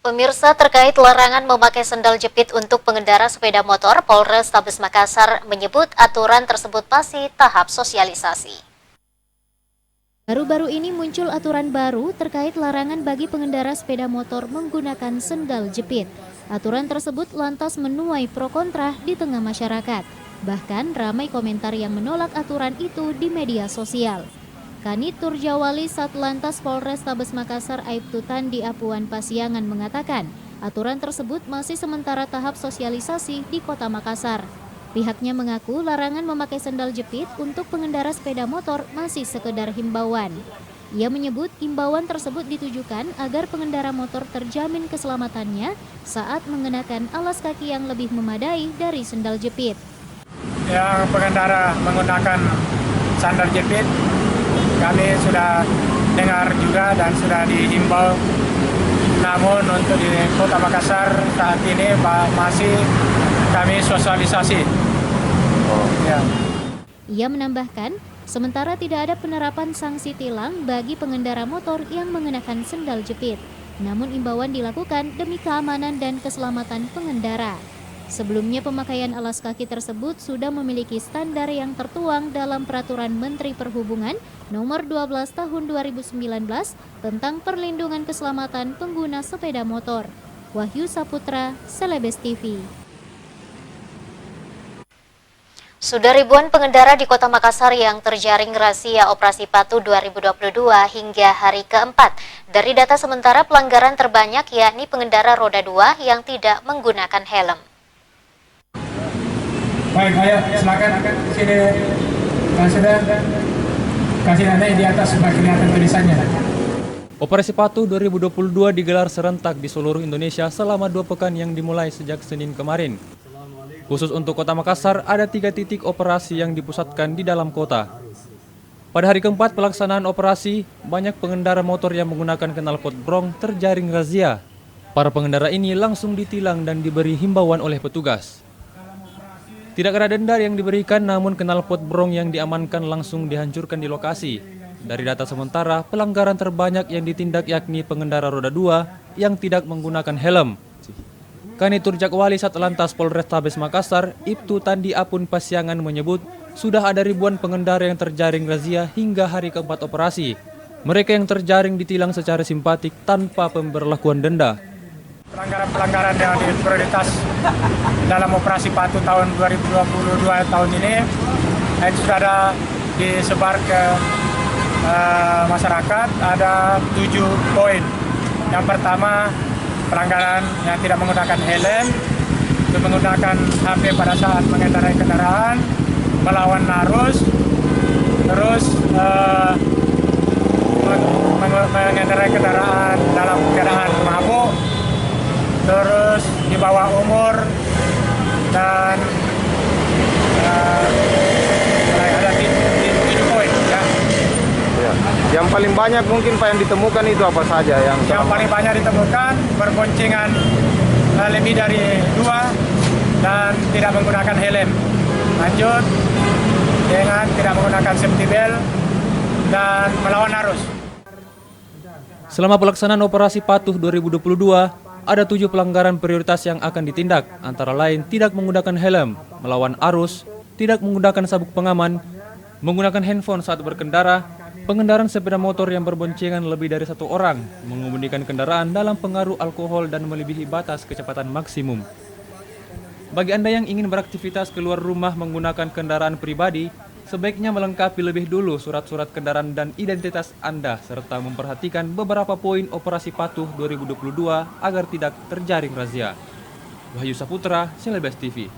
Pemirsa, terkait larangan memakai sendal jepit untuk pengendara sepeda motor, Polrestabes Makassar menyebut aturan tersebut masih tahap sosialisasi. Baru-baru ini muncul aturan baru terkait larangan bagi pengendara sepeda motor menggunakan sendal jepit. Aturan tersebut lantas menuai pro kontra di tengah masyarakat. Bahkan ramai komentar yang menolak aturan itu di media sosial. Kanit Turjawali Satlantas Polrestabes Makassar Aibtu Tandi Apuan Pasiangan mengatakan, aturan tersebut masih sementara tahap sosialisasi di Kota Makassar. Pihaknya mengaku larangan memakai sendal jepit untuk pengendara sepeda motor masih sekedar himbauan. Ia menyebut himbauan tersebut ditujukan agar pengendara motor terjamin keselamatannya saat mengenakan alas kaki yang lebih memadai dari sendal jepit. Yang pengendara menggunakan sandal jepit, kami sudah dengar juga dan sudah dihimbau. Namun untuk di Kota Makassar saat ini masih kami sosialisasi. Ya. Ia menambahkan, sementara tidak ada penerapan sanksi tilang bagi pengendara motor yang mengenakan sendal jepit. Namun imbauan dilakukan demi keamanan dan keselamatan pengendara. Sebelumnya pemakaian alas kaki tersebut sudah memiliki standar yang tertuang dalam Peraturan Menteri Perhubungan Nomor 12 Tahun 2019 tentang perlindungan keselamatan pengguna sepeda motor. Wahyu Saputra, Selebes TV. Sudah ribuan pengendara di Kota Makassar yang terjaring razia Operasi Patuh 2022 hingga hari keempat. Dari data sementara pelanggaran terbanyak yakni pengendara roda 2 yang tidak menggunakan helm. Baik, ayo silakan sini. Yang sudah kasih nanti di atas supaya kelihatan tulisannya. Operasi Patuh 2022 digelar serentak di seluruh Indonesia selama 2 pekan yang dimulai sejak Senin kemarin. Khusus untuk Kota Makassar, ada 3 titik operasi yang dipusatkan di dalam kota. Pada hari keempat pelaksanaan operasi, banyak pengendara motor yang menggunakan knalpot brong terjaring razia. Para pengendara ini langsung ditilang dan diberi himbauan oleh petugas. Tidak ada denda yang diberikan, namun knalpot brong yang diamankan langsung dihancurkan di lokasi. Dari data sementara, pelanggaran terbanyak yang ditindak yakni pengendara roda 2 yang tidak menggunakan helm. Kanit Turjakwali Satlantas Polrestabes Makassar, Aibtu Tandi Apun Pasiangan menyebut, sudah ada ribuan pengendara yang terjaring razia hingga hari keempat operasi. Mereka yang terjaring ditilang secara simpatik tanpa pemberlakuan denda. Pelanggaran-pelanggaran yang prioritas dalam Operasi Patuh tahun 2022 tahun ini sudah ada disebar ke masyarakat, ada 7 poin. Yang pertama, pelanggaran yang tidak menggunakan helm, itu menggunakan HP pada saat mengendarai kendaraan, melawan arus, terus mengendarai kendaraan dalam keadaan mabuk, terus di bawah umur, dan ada 7 poin ya. Yang paling banyak mungkin Pak yang ditemukan itu apa saja? Yang paling banyak ditemukan berboncengan lebih dari 2 dan tidak menggunakan helm. Lanjut dengan tidak menggunakan safety belt dan melawan arus. Selama pelaksanaan Operasi Patuh 2022, ada 7 pelanggaran prioritas yang akan ditindak, antara lain tidak menggunakan helm, melawan arus, tidak menggunakan sabuk pengaman, menggunakan handphone saat berkendara, pengendaraan sepeda motor yang berboncengan lebih dari 1 orang, mengemudikan kendaraan dalam pengaruh alkohol dan melebihi batas kecepatan maksimum. Bagi Anda yang ingin beraktivitas keluar rumah menggunakan kendaraan pribadi, sebaiknya melengkapi lebih dulu surat-surat kendaraan dan identitas Anda, serta memperhatikan beberapa poin Operasi Patuh 2022 agar tidak terjaring razia. Wahyu Saputra, Selebes TV.